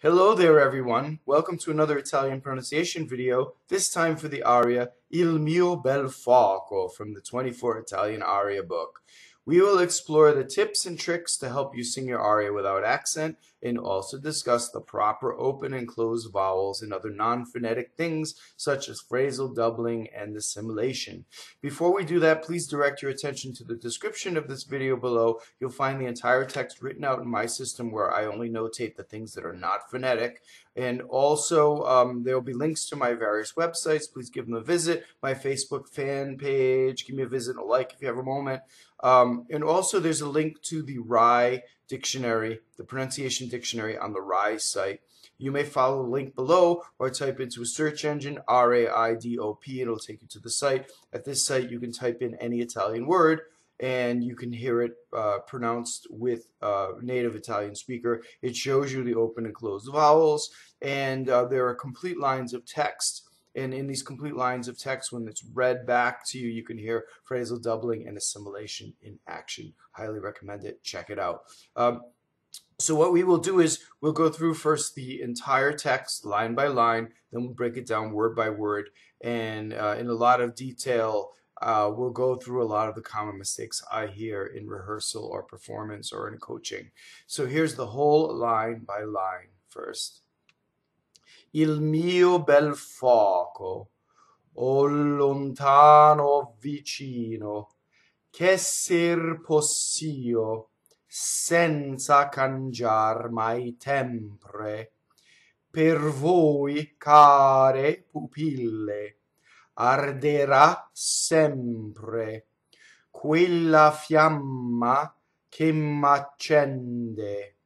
Hello there everyone, welcome to another Italian pronunciation video, this time for the aria Il mio bel foco from the 24 Italian aria book. We will explore the tips and tricks to help you sing your aria without accent and also discuss the proper open and closed vowels and other non-phonetic things such as phrasal doubling and assimilation. Before we do that, please direct your attention to the description of this video below. You'll find the entire text written out in my system where I only notate the things that are not phonetic. And also, there will be links to my various websites. Please give them a visit. My Facebook fan page, give me a visit, a like if you have a moment. And also, there's a link to the RAI dictionary, the pronunciation dictionary on the RAI site. You may follow the link below or type into a search engine, RAIDOP, it'll take you to the site. At this site, you can type in any Italian word and you can hear it pronounced with a native Italian speaker. It shows you the open and closed vowels, and there are complete lines of text. And in these complete lines of text, when it's read back to you, you can hear phrasal doubling and assimilation in action. Highly recommend it. Check it out. So what we will do is we'll go through first the entire text line by line, then we'll break it down word by word, and in a lot of detail, we'll go through a lot of the common mistakes I hear in rehearsal or performance or in coaching. So here's the whole line by line first. Il mio bel foco, o lontano vicino, ch'esser pɔss'io, senza cangiar mai tɛmpre, per voi care pupille, Arderà sempre, quella fiamma che m'accende,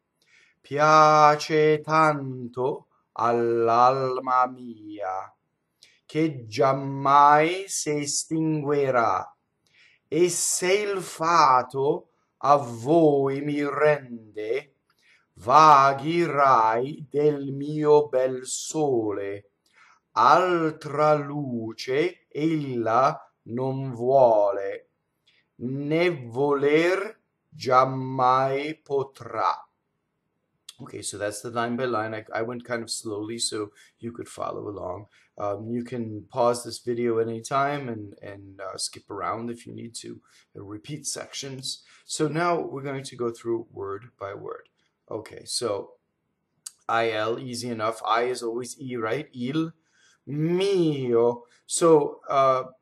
piace tanto all'alma mia, che giammai si estinguerà, e se il fato a voi mi rende, Vaghi rai del mio bel sole, Altra luce ella non vuole, né voler giammai potrà. Okay, so that's the line by line. I went kind of slowly so you could follow along. You can pause this video at any time and skip around if you need to, repeat sections. So now we're going to go through word by word. Okay, so IL, easy enough. I is always E, right? Il, mio. So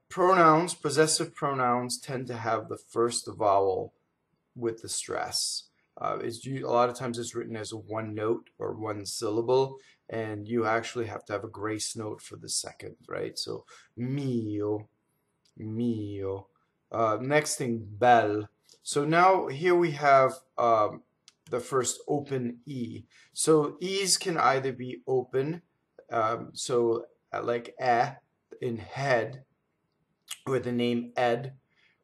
pronouns, possessive pronouns tend to have the first vowel with the stress. A lot of times it's written as a one note or one syllable, and you actually have to have a grace note for the second, right? So mio, mio. Next thing, bel. So now here we have the first open E. So E's can either be open, like in head, or the name ed,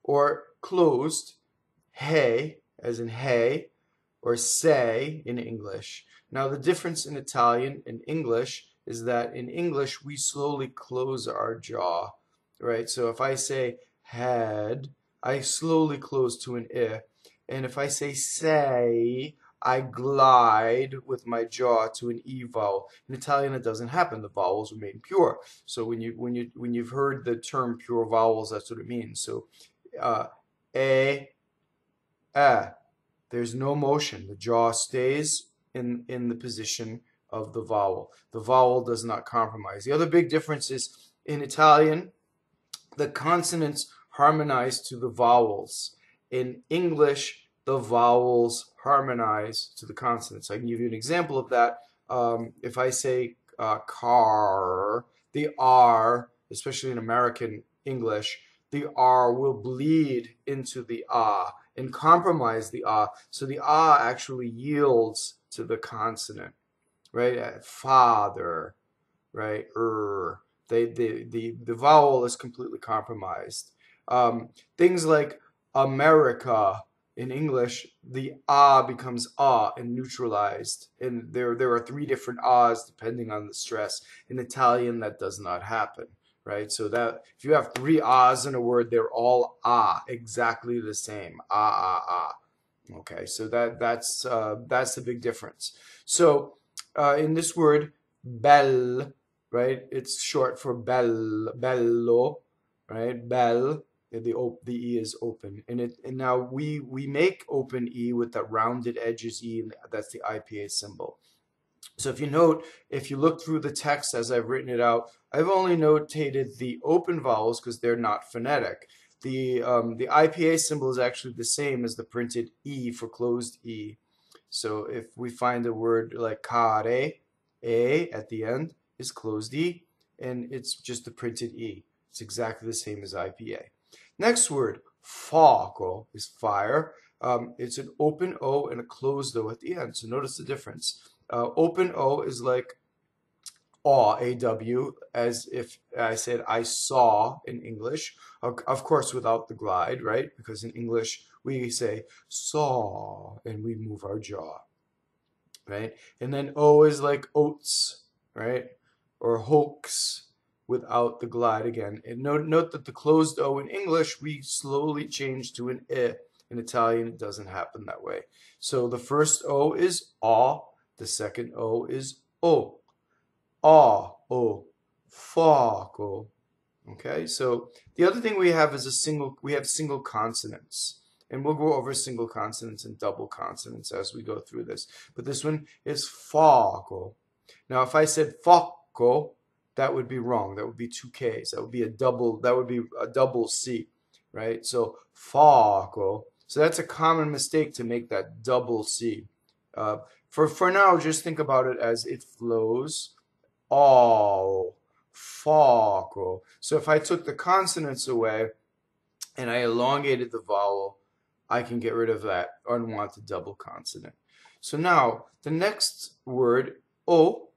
or closed, hey, as in hey, or say in English. Now the difference in Italian and English is that in English we slowly close our jaw, right? So if I say head, I slowly close to an I, and if I say, I glide with my jaw to an E vowel. In Italian it doesn't happen, the vowels remain pure. So when you've heard the term pure vowels, that's what it means. So there's no motion. The jaw stays in the position of the vowel. The vowel does not compromise. The other big difference is in Italian, the consonants harmonize to the vowels. In English, the vowels harmonize to the consonants. I can give you an example of that. If I say car, the R, especially in American English, the R will bleed into the ah and compromise the ah. So the ah actually yields to the consonant, right? Father, right? The vowel is completely compromised. Things like America in English, the ah becomes ah and neutralized, and there are three different ahs depending on the stress. In Italian, that does not happen. Right, so that if you have three ahs in a word, they're all ah, exactly the same. Ah, ah, ah. Okay, so that's the big difference. So in this word, bel, right? It's short for bello, right? Bel. The E is open, and now we make open E with the rounded edges E, and that's the IPA symbol. So if you look through the text as I've written it out, I've only notated the open vowels because they're not phonetic. The IPA symbol is actually the same as the printed E for closed E. So if we find a word like care, A at the end is closed E, and it's just the printed E. It's exactly the same as IPA. Next word, fɔco, is fire. It's an open O and a closed O at the end. So notice the difference. Open O is like aw, A-W, as if I said I saw in English. Of course, without the glide, right? Because in English, we say saw, and we move our jaw, right? And then O is like oats, right? Or hoax, without the glide again. And note that the closed O in English, we slowly change to an I. In Italian, it doesn't happen that way. So the first O is aw, the second O is O. Aw, O, fɔco. Okay, so the other thing we have is single consonants. And we'll go over single consonants and double consonants as we go through this. But this one is fɔco. Now, if I said fɔco, that would be wrong. That would be two K's. That would be a double C, right? So fɔco. So that's a common mistake to make that double C. For now, just think about it as it flows. Oh, fɔco. So if I took the consonants away and I elongated the vowel, I can get rid of that unwanted double consonant. So now the next word, O,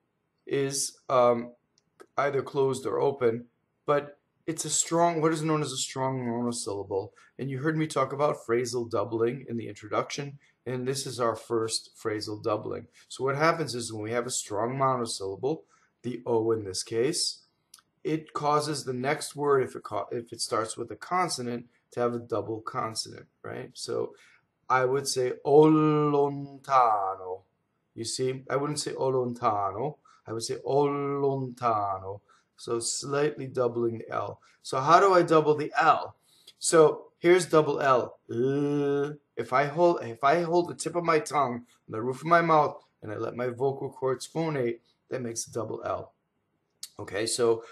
is either closed or open, but it's what is known as a strong monosyllable. And you heard me talk about phrasal doubling in the introduction, and this is our first phrasal doubling. So what happens is when we have a strong monosyllable, the O in this case, it causes the next word, if it starts with a consonant, to have a double consonant, right? So I would say o lontano. You see, I wouldn't say o lontano. I would say o lontano. So slightly doubling the L. So how do I double the L? So here's double L. If I hold the tip of my tongue on the roof of my mouth and I let my vocal cords phonate, that makes a double L. Okay, so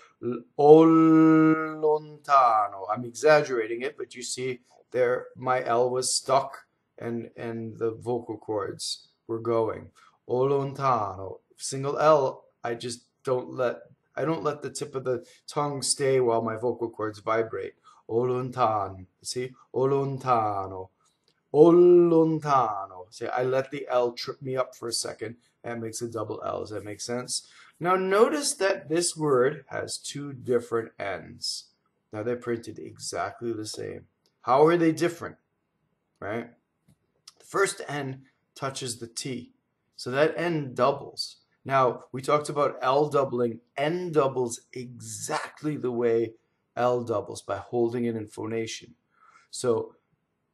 o lontano. I'm exaggerating it, but you see there my L was stuck and the vocal cords were going. O lontano. Single L, I don't let the tip of the tongue stay while my vocal cords vibrate. O lontano. See? O lontano. O lontano. See, I let the L trip me up for a second. That makes a double L. Does that make sense? Now notice that this word has two different ends. Now they're printed exactly the same. How are they different? Right? The first N touches the T. So that N doubles. Now, we talked about L doubling. N doubles exactly the way L doubles, by holding it in phonation. So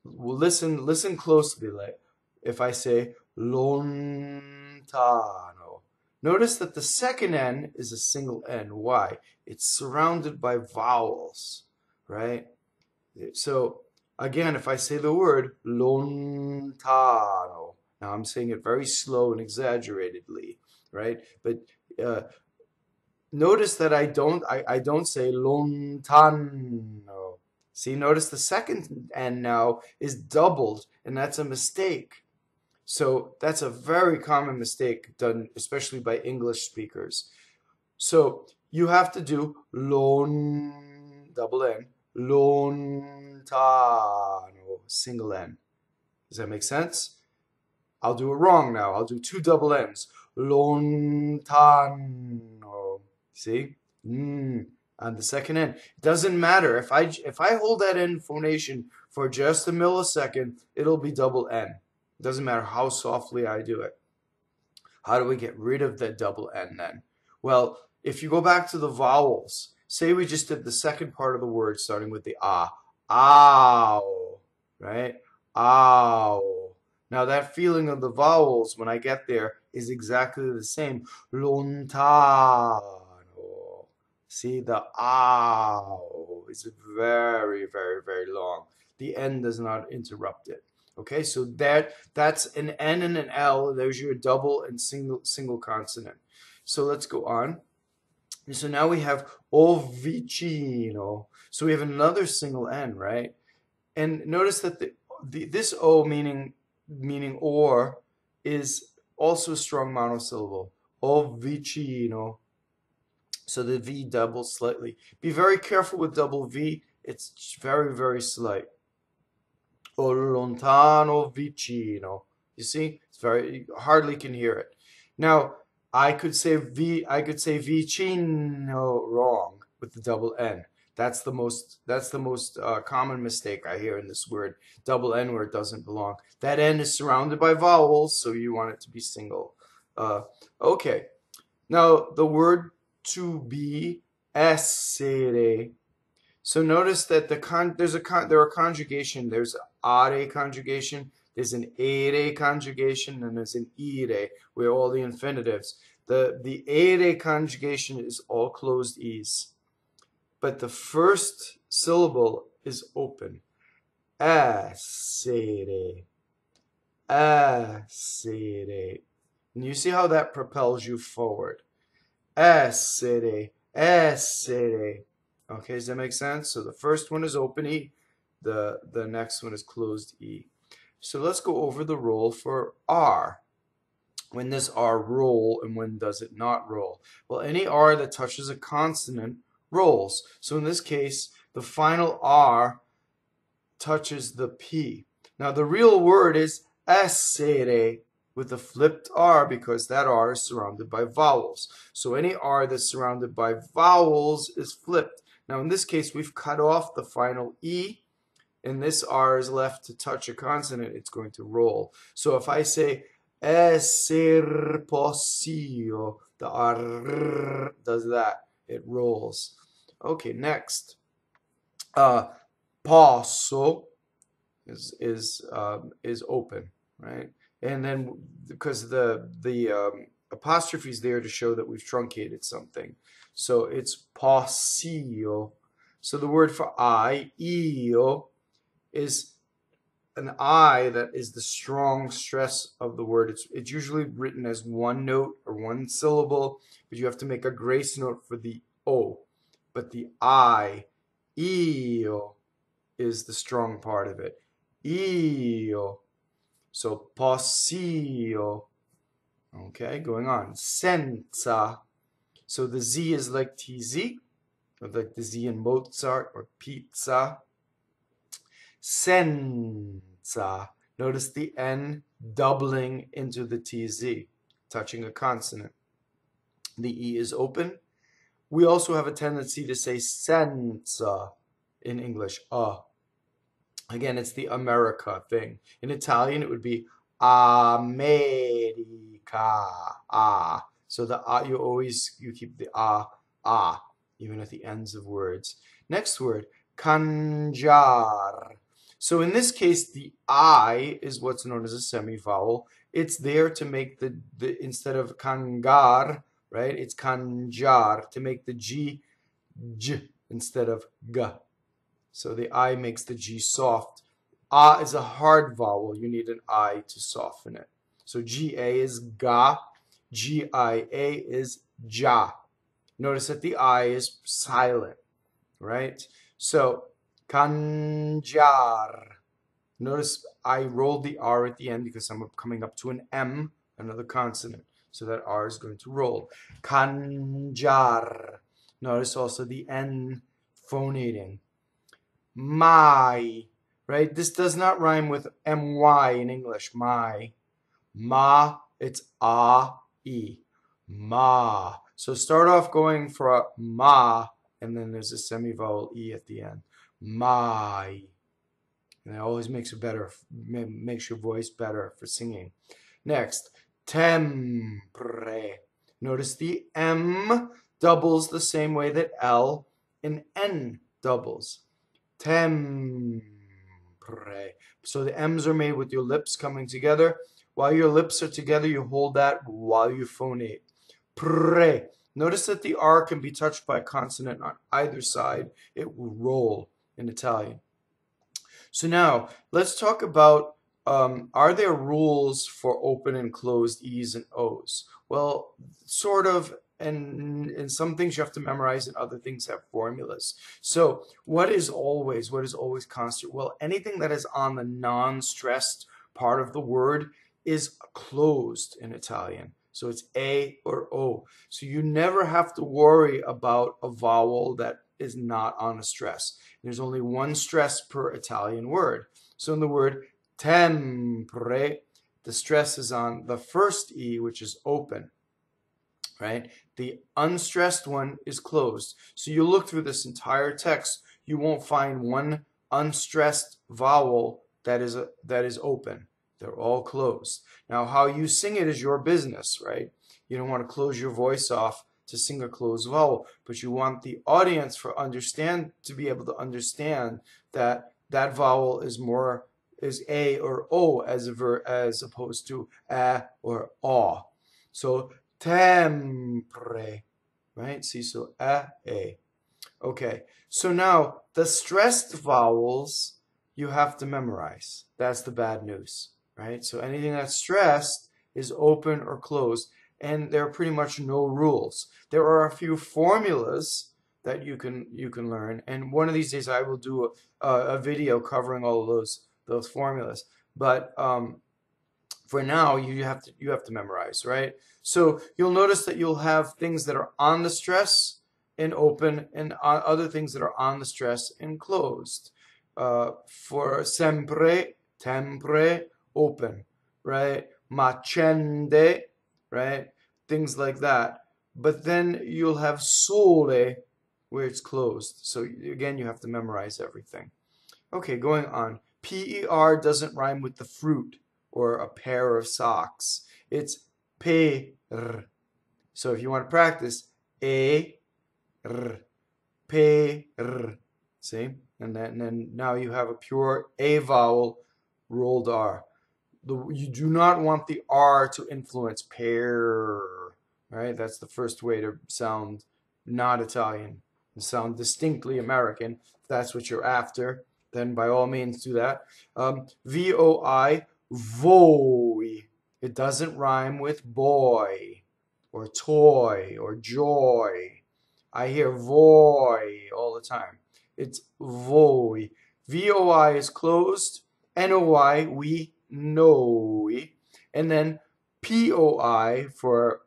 listen closely. Like if I say lontano, notice that the second N is a single N. Why? It's surrounded by vowels, right? So again, if I say the word lontano, now I'm saying it very slow and exaggeratedly, right? But notice that I don't say lontano. See, notice the second N now is doubled, and that's a mistake. So that's a very common mistake done, especially by English speakers. So you have to do double N, lontano, single N. Does that make sense? I'll do it wrong now. I'll do two double N's. Lontano. See? On the second N. It doesn't matter. If I hold that N phonation for just a millisecond, it'll be double N. It doesn't matter how softly I do it. How do we get rid of that double N then? Well, if you go back to the vowels, say we just did the second part of the word starting with the ah. Ow. Right? Ow. Now that feeling of the vowels, when I get there, is exactly the same. Lontano. See, the ow is very, very, very long. The N does not interrupt it. Okay, so that's an N and an L. There's your double and single consonant. So let's go on. So now we have vvicino. So we have another single N, right? And notice that this O meaning or is also a strong monosyllable. Vvicino. So the V doubles slightly. Be very careful with double V. It's very, very slight. Lontano vicino. You see? It's very, you hardly can hear it. Now, I could say vicino wrong with the double N. That's the most common mistake I hear in this word, double N where it doesn't belong. That N is surrounded by vowels, so you want it to be single. Okay. Now the word to be, essere. So notice that there are conjugation. There's are conjugation, there's an ere conjugation, and there's an ire, where all the infinitives. The ere conjugation is all closed E's, but the first syllable is open. Essere, essere. And you see how that propels you forward. Essere, essere. Okay, does that make sense? So the first one is open E, the next one is closed E. So let's go over the roll for R. When does R roll and when does it not roll? Well, any R that touches a consonant rolls. So in this case, the final R touches the P. Now the real word is essere with a flipped R because that R is surrounded by vowels. So any R that's surrounded by vowels is flipped. Now in this case, we've cut off the final E, and this R is left to touch a consonant. It's going to roll. So if I say esser pɔss'io, the R does that. It rolls. Okay, next. Posso is open, right? And then because the apostrophe is there to show that we've truncated something. So it's pɔss'io. So the word for io is an I that is the strong stress of the word. It's usually written as one note or one syllable, but you have to make a grace note for the O. But the io, is the strong part of it. Io. So pɔss'io. Okay, going on. Sɛnza. So the Z is like TZ, or like the Z in Mozart or pizza. Sɛnza. Notice the N doubling into the TZ, touching a consonant. The E is open. We also have a tendency to say Sɛnza in English. Again, it's the America thing. In Italian, it would be America. So the you keep the even at the ends of words. Next word, cangiar. So in this case, the I is what's known as a semivowel. It's there to make the instead of cangiar, right? It's cangiar to make the G instead of G. So the I makes the G soft. A is a hard vowel. You need an I to soften it. So GA is ga, GIA is ja. Notice that the I is silent, right? So cangiar. Notice I rolled the R at the end because I'm coming up to an M, another consonant. So that R is going to roll. Cangiar. Notice also the N phonating. Mai, right? This does not rhyme with my in English. My. Ma, it's a-e. Ma. So start off going for a ma, and then there's a semivowel E at the end. Mai. And it always makes your voice better for singing. Next, tɛmpre. Notice the M doubles the same way that L and N doubles. Tɛmpre. So the M's are made with your lips coming together. While your lips are together, you hold that while you phonate. Pre. Notice that the R can be touched by a consonant on either side. It will roll in Italian. So now, let's talk about, are there rules for open and closed E's and O's? Well, sort of, and in some things you have to memorize and other things have formulas. So what is always constant? Well, anything that is on the non-stressed part of the word is closed in Italian. So it's A or O. So you never have to worry about a vowel that is not on a stress. There's only one stress per Italian word. So in the word tɛmpre, the stress is on the first E, which is open, right? The unstressed one is closed. So you look through this entire text, you won't find one unstressed vowel that is open. They're all closed. Now, how you sing it is your business, right? You don't want to close your voice off to sing a closed vowel, but you want the audience to be able to understand that that vowel is A or O as opposed to A or A. So tɛmpre, right? See, so A. Okay, so now the stressed vowels you have to memorize. That's the bad news, right? So anything that's stressed is open or closed, and there are pretty much no rules. There are a few formulas that you can learn, and one of these days I will do a video covering all of those formulas. But for now, you have to memorize, right? So you'll notice that you'll have things that are on the stress and open, and other things that are on the stress and closed. For sempre, tɛmpre, open, right? M'accende, right? Things like that. But then you'll have sole, where it's closed. So again, you have to memorize everything. Okay, going on. Per doesn't rhyme with the fruit or a pair of socks. It's per. So if you want to practice, per. See? And then now you have a pure A vowel, rolled R. You do not want the R to influence pair, right? That's the first way to sound not Italian and sound distinctly American. If that's what you're after, then by all means do that. VOI, vvoi. It doesn't rhyme with boy or toy or joy. I hear voi all the time. It's vvoi. VOI is closed. NOI, we know. And then POI for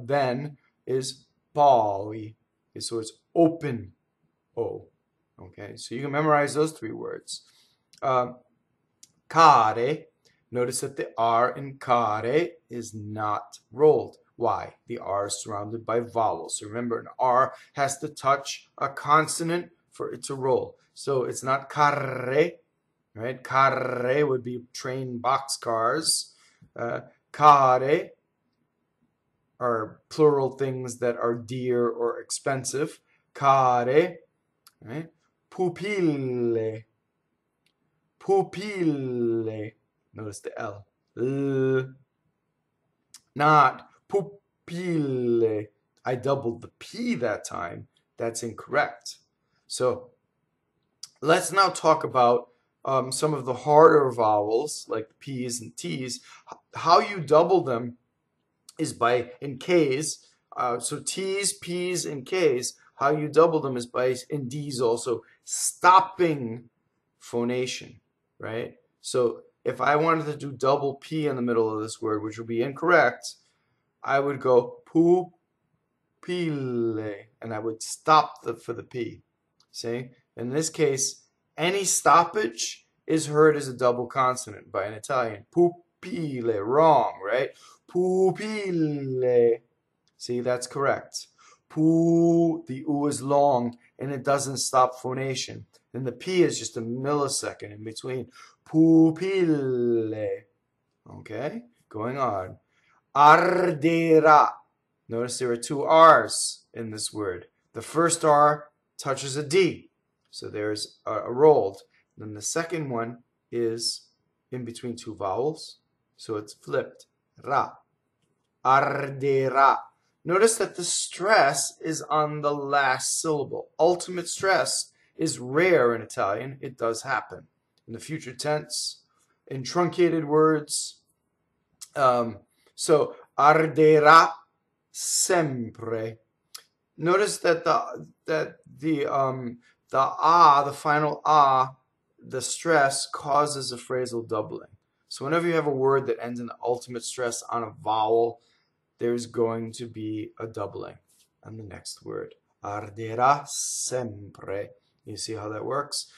then is poi. Okay, so it's open O. Okay, so you can memorize those three words. Care. Notice that the R in care is not rolled. Why? The R is surrounded by vowels. So remember, an R has to touch a consonant for it to roll. So it's not carre, right? Carre would be train boxcars. Care are plural things that are dear or expensive. Care, right? Pupille. Pupille. Notice the L. Not pupille. I doubled the P that time. That's incorrect. So let's now talk about some of the harder vowels, like P's and T's. How you double them is by, in K's, so T's, P's, and K's, how you double them is by, in D's also, stopping phonation, right? So if I wanted to do double P in the middle of this word, which would be incorrect, I would go pupille, and I would stop for the P. See? In this case, any stoppage is heard as a double consonant by an Italian. Pupille, wrong, right? Pupille. See, that's correct. Pu, the U is long, and it doesn't stop phonation. Then the P is just a millisecond in between. Pupille. Okay, going on. Arderà. Notice there are two R's in this word. The first R touches a D, so there's a rolled. Then the second one is in between two vowels, So it's flipped. Ra. Arderà. Notice that the stress is on the last syllable. Ultimate stress is rare in Italian. It does happen. In the future tense, in truncated words. So, arderà sempre. Notice that the final the stress causes a phrasal doubling. So whenever you have a word that ends in the ultimate stress on a vowel, there's going to be a doubling on the next word. Arderà sempre. You see how that works?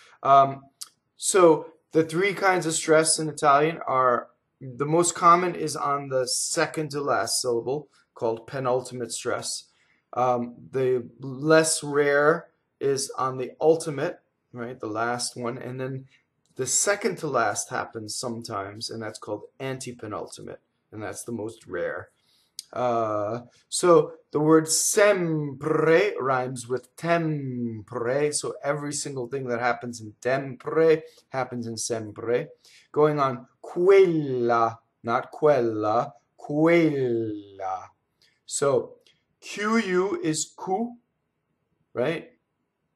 So the three kinds of stress in Italian are, the most common is on the second to last syllable, called penultimate stress. The less rare is on the ultimate, right, the last one, and then the second to last happens sometimes, and that's called antepenultimate, and that's the most rare. So the word sempre rhymes with tɛmpre, so every single thing that happens in tɛmpre happens in sempre. Going on, quella, not quella, quella. So QU is ku, right?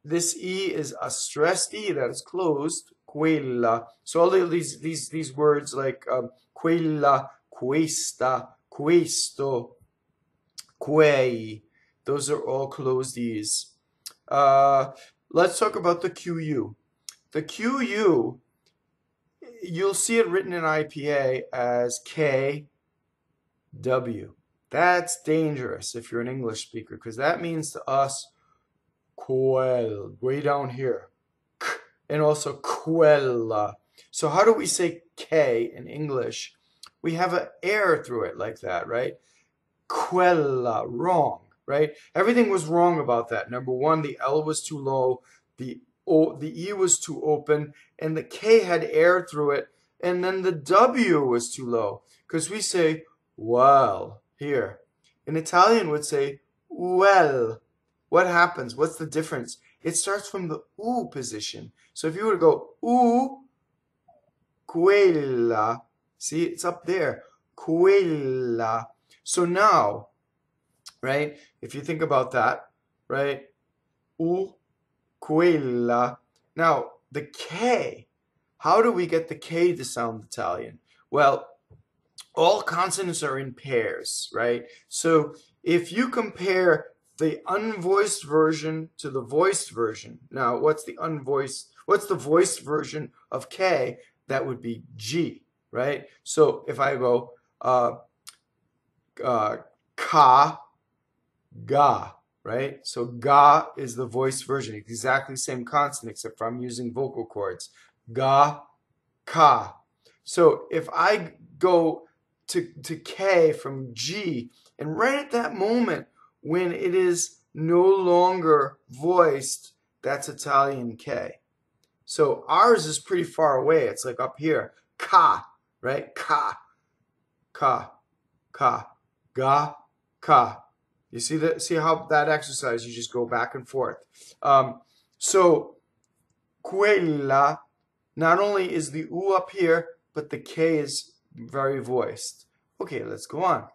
This E is a stressed E that is closed, quella. So all of these words like quella, questa, questo, quei, those are all closed E's. Let's talk about the QU. The QU, you'll see it written in IPA as KW. That's dangerous if you're an English speaker, because that means to us, quel, way down here, and also quella. So how do we say K in English? We have an air through it like that, right? Quella, wrong, right? Everything was wrong about that. Number one, the L was too low, the E was too open, and the K had air through it, and then the W was too low, because we say, well, here. In Italian, would say, well. What happens? What's the difference? It starts from the U position. So if you were to go, U, quella, see, it's up there, quella. So now, right, if you think about that, right, U, quella. Now, the K, how do we get the K to sound Italian? Well, all consonants are in pairs, right? So if you compare the unvoiced version to the voiced version, now what's the voiced version of K? That would be G, right? So if I go ka, ga, right? So ga is the voiced version, exactly the same consonant except for I'm using vocal cords. Ga, ka. So if I go to K from G, and right at that moment when it is no longer voiced, that's Italian K. So ours is pretty far away. It's like up here. Ka, right? Ka, ka, ka, ga, ka. You see that? See how that exercise, you just go back and forth. So quella, not only is the U up here, but the K is very voiced. Okay, let's go on.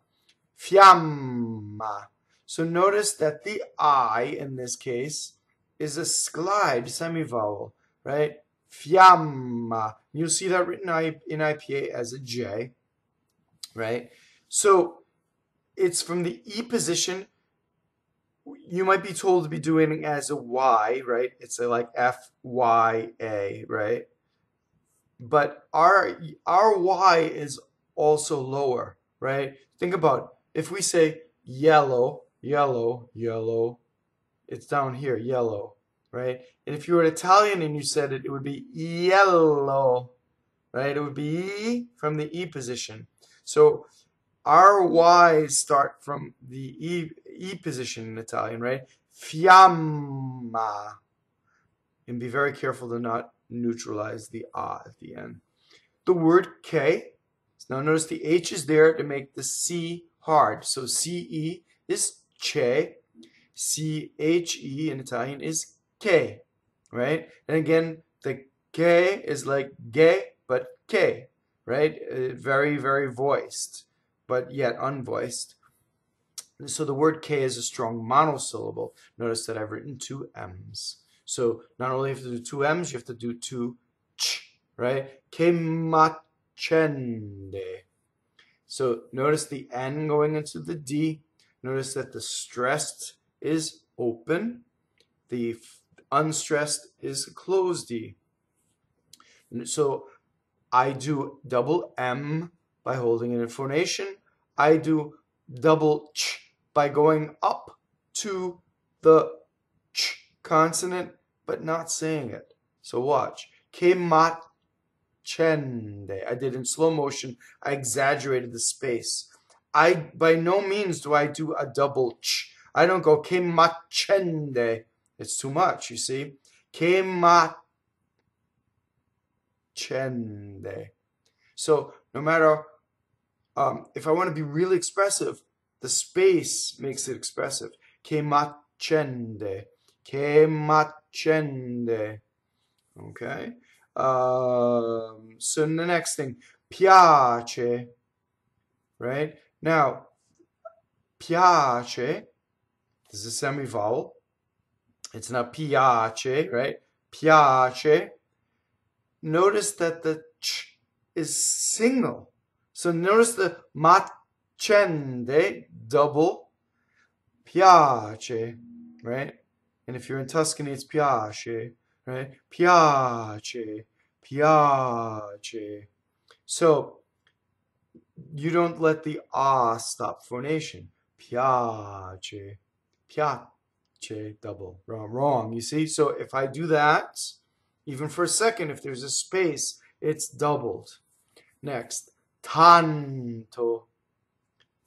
Fiamma. So notice that the I in this case is a sglide semivowel, right? Fiamma. You'll see that written in IPA as a J, right? So it's from the E position. You might be told to be doing it as a Y, right? It's like F-Y-A, right? But our Y is also lower, right? Think about if we say yellow, yellow, yellow, it's down here, yellow, right? And if you were Italian and you said it, it would be yellow, right? It would be from the E position. So our Y's start from the E position in Italian, right? Fiamma. And be very careful to not neutralize the A at the end. The word K, now notice the H is there to make the C hard. So CE is che, CHE in Italian is K, right? And again, the K is like ge, but K, right? Very, very voiced, but yet unvoiced. So the word K is a strong monosyllable. Notice that I've written two M's. So not only have to do two M's, you have to do two ch, right? Che macende. So notice the N going into the D. Notice that the stressed is open. The unstressed is closed D. So I do double M by holding it in phonation. I do double ch by going up to the ch consonant, but not saying it. So watch. Che macende. I did in slow motion. I exaggerated the space. By no means do I do a double ch. I don't go che macende. It's too much, you see. Che macende. So no matter, if I want to be really expressive, the space makes it expressive. Che macende. Che macende. Okay. So the next thing, piace, right? Now, piace, this is a semi-vowel. It's not piace, right? Piace. Notice that the ch is single. So notice the macende, double, piace, right? And if you're in Tuscany, it's piace. Right? Piace, piace. So you don't let the ah stop phonation. Piace, piace, double. Wrong, you see? So if I do that, even for a second, if there's a space, it's doubled. Next, tanto.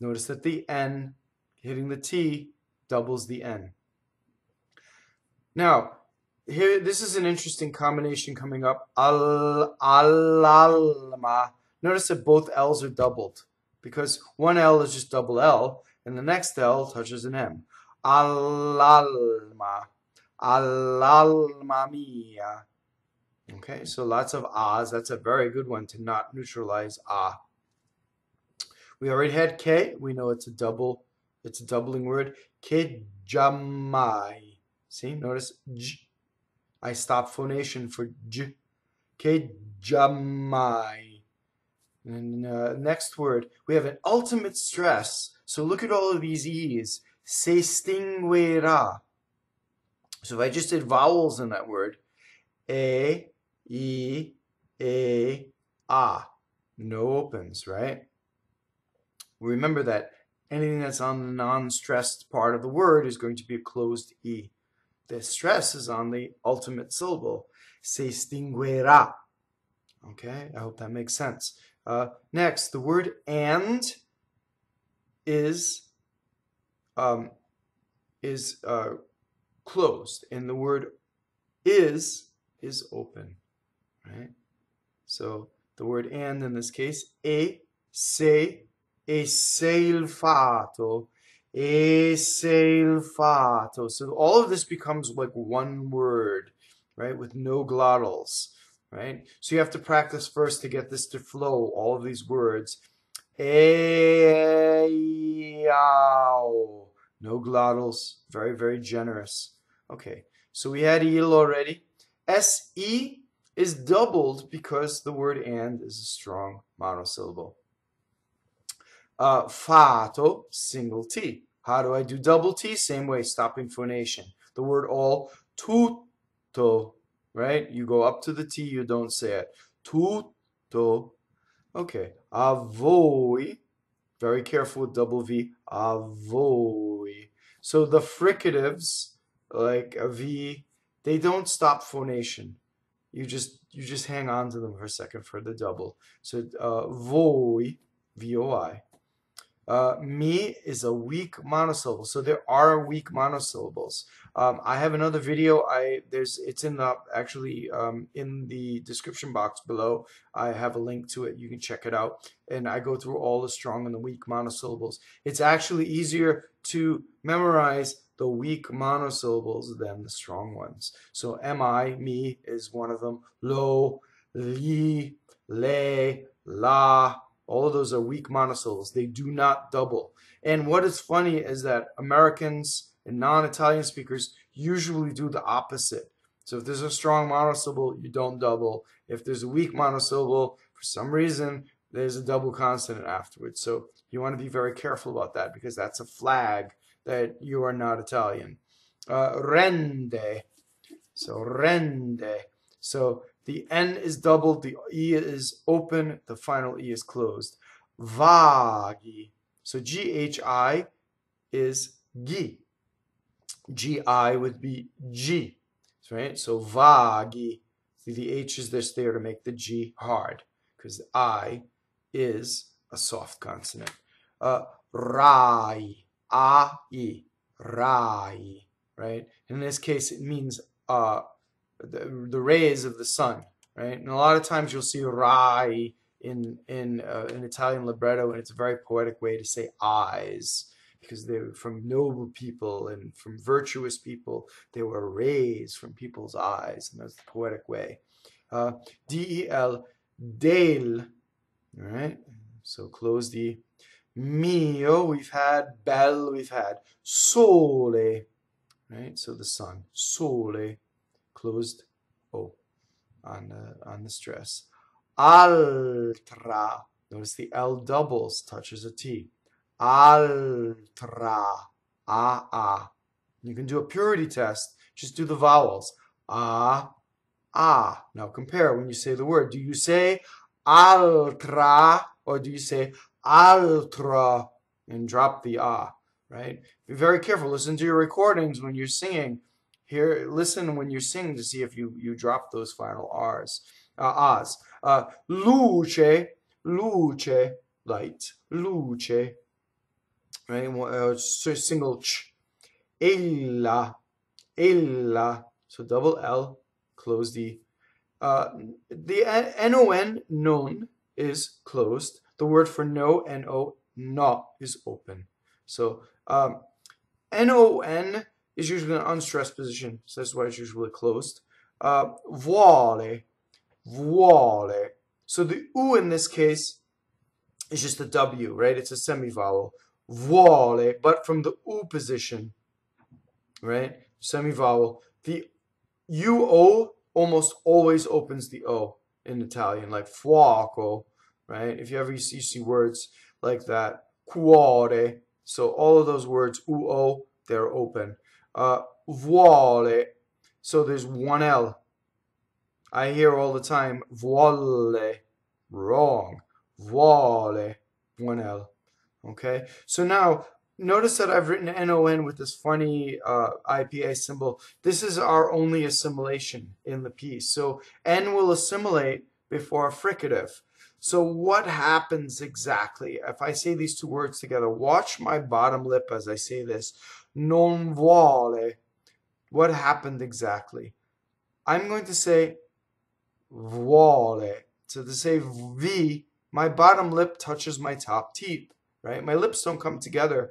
Notice that the N hitting the T doubles the N. Now, here, this is an interesting combination coming up. Alma. Notice that both L's are doubled because one L is just double L and the next L touches an M. Alma. Alma mia. Okay, so lots of ahs. That's a very good one to not neutralize ah. We already had K. We know it's a doubling word. Giammai. See, notice J. I stop phonation for J. Ggiammai. And next word, we have an ultimate stress. So look at all of these E's. Se extinguirà. So if I just did vowels in that word, E, E, A, A. No opens, right? Remember that anything that's on the non-stressed part of the word is going to be a closed E. The stress is on the ultimate syllable. Se extinguirà. Okay, I hope that makes sense. Next, the word and is closed, and the word is open. Right? So the word and in this case, se il fato. Fato. So all of this becomes like one word, right, with no glottals, right? So you have to practice first to get this to flow, all of these words. No glottals, very, very generous. Okay, so we had il already. Se is doubled because the word and is a strong monosyllable. Fato, single T. How do I do double T? Same way, stopping phonation. The word all, tutto, right? You go up to the T, you don't say it. Tutto. Okay. Vvoi. Very careful with double V. Vvoi. So the fricatives, like a V, they don't stop phonation. You just hang on to them for a second for the double. So voi, V-O-I. Mi is a weak monosyllable, so there are weak monosyllables. I have another video. It's in the in the description box below. I have a link to it. You can check it out, and I go through all the strong and the weak monosyllables. It's actually easier to memorize the weak monosyllables than the strong ones. So mi is one of them. Lo, li, le, la. All of those are weak monosyllables. They do not double. And what is funny is that Americans and non-Italian speakers usually do the opposite. So if there's a strong monosyllable, you don't double. If there's a weak monosyllable, for some reason, there's a double consonant afterwards. So you want to be very careful about that because that's a flag that you are not Italian. Rɛnde. So rɛnde. So the N is doubled, the E is open, the final E is closed. Vaghi. So GHI is G. GI would be G. Right? So Vaghi. The H is just there to make the G hard because the I is a soft consonant. Rai. A-I. Rai. Right? In this case, it means the rays of the sun, right? And a lot of times you'll see rai in Italian libretto, and it's a very poetic way to say eyes, because they were from noble people and from virtuous people. They were rays from people's eyes, and that's the poetic way. D-E-L, del, all right? So close the mio, we've had bel, we've had sole, right? So the sun, sole. Closed O on the stress. Altra. Notice the L doubles, touches a T. Altra. Ah. You can do a purity test. Just do the vowels. Ah. Now compare when you say the word. Do you say Altra or do you say Altra and drop the ah? Right? Be very careful. Listen to your recordings when you're singing. Here, listen when you're singing to see if you drop those final R's, ahs. Luce, luce, light, luce, right? Single ch. Ella, ella. So double L, close the. The non, non, is closed. The word for no, no, no, is open. So non is usually an unstressed position, so that's why it's usually closed. Vuɔle, vuɔle. So the U in this case is just a W, right? It's a semivowel. Vuɔle, but from the U position, right? Semivowel. The UO almost always opens the O in Italian, like fɔco, right? If you ever see words like that, cuore. So all of those words, UO, they're open. Vuɔle. So there's one L. I hear all the time, vuɔle. Wrong. Vuɔle. One L. Okay? So now, notice that I've written NON with this funny IPA symbol. This is our only assimilation in the piece. So N will assimilate before a fricative. So what happens exactly if I say these two words together? Watch my bottom lip as I say this. Non vuole. What happened exactly? I'm going to say vuole. So to say V, my bottom lip touches my top teeth, right? My lips don't come together.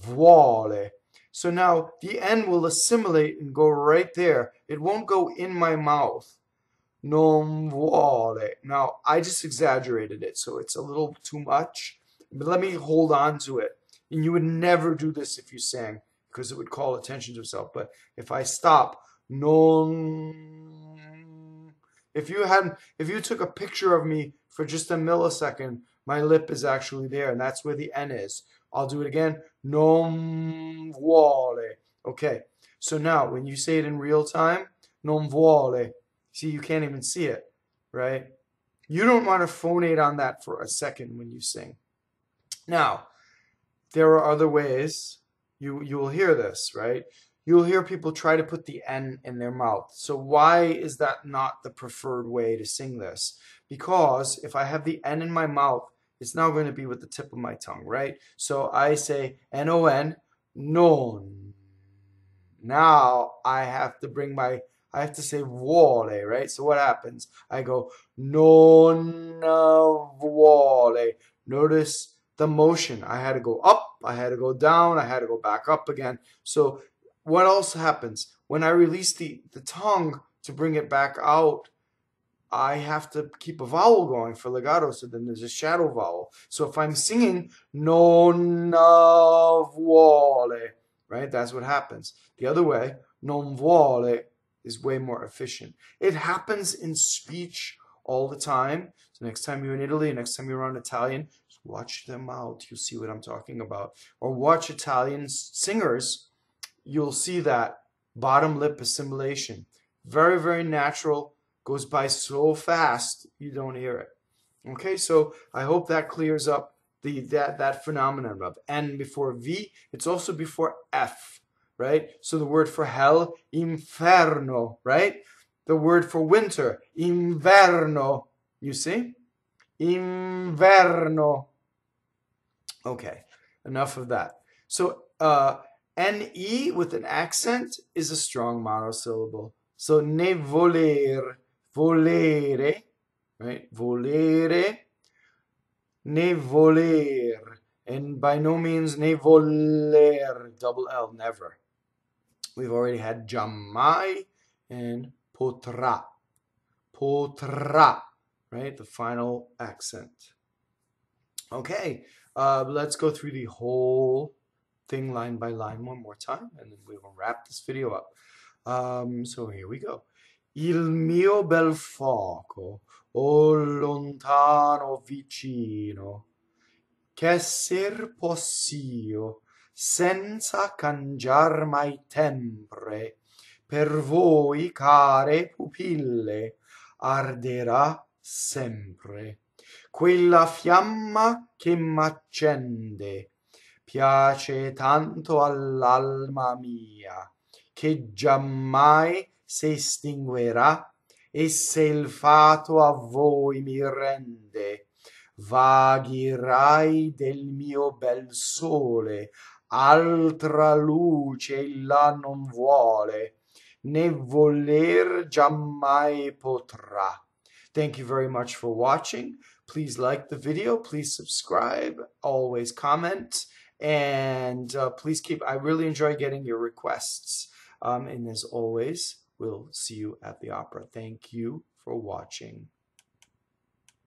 Vuole. So now the N will assimilate and go right there. It won't go in my mouth. Non vuole. Now, I just exaggerated it, so it's a little too much. But let me hold on to it. And you would never do this if you sang, because it would call attention to yourself. But if I stop, non. If you took a picture of me for just a millisecond, my lip is actually there, and that's where the N is. I'll do it again. Non vuole. Okay. So now, when you say it in real time, non vuole. See, you can't even see it, right? You don't want to phonate on that for a second when you sing. Now, there are other ways. You'll hear this, right? You'll hear people try to put the N in their mouth. So why is that not the preferred way to sing this? Because if I have the N in my mouth, it's now going to be with the tip of my tongue, right? So I say N-O-N, non. Now I have to say vuole, right? So what happens? I go non vuole. Notice the motion. I had to go up, I had to go down, I had to go back up again. So what else happens? When I release the tongue to bring it back out, I have to keep a vowel going for legato, so then there's a shadow vowel. So if I'm singing non vuole, right, that's what happens. The other way, non vuole, is way more efficient. It happens in speech all the time. So next time you're in Italy, next time you're around Italian, just watch them out. You'll see what I'm talking about. Or watch Italian singers. You'll see that bottom lip assimilation. Very, very natural. Goes by so fast, you don't hear it. Okay, so I hope that clears up that phenomenon of N before V. It's also before F, right? So the word for hell, inferno, right? The word for winter, inverno. You see? Inverno. Okay, enough of that. So NE with an accent is a strong monosyllable. So ne voler, volere, right? Volere, ne voler, and by no means ne voler, double L, never. We've already had giammai and potrà, potrà, right? The final accent. Okay, let's go through the whole thing line by line one more time, and then we will wrap this video up. So here we go. Il mio bel foco, o lontano vicino, ch'esser pɔss'io, senza cangiar mai tɛmpre, per voi care pupille, Arderà sempre. Quella fiamma che m'accende, piace tanto all'alma mia, che giammai si estinguerà, e se il fato a voi mi rende, Vaghi rai del mio bel sole, altra luce ella non vuole, né voler giammai potrà. Thank you very much for watching. Please like the video. Please subscribe. Always comment. And please keep, I really enjoy getting your requests. And as always, we'll see you at the opera. Thank you for watching.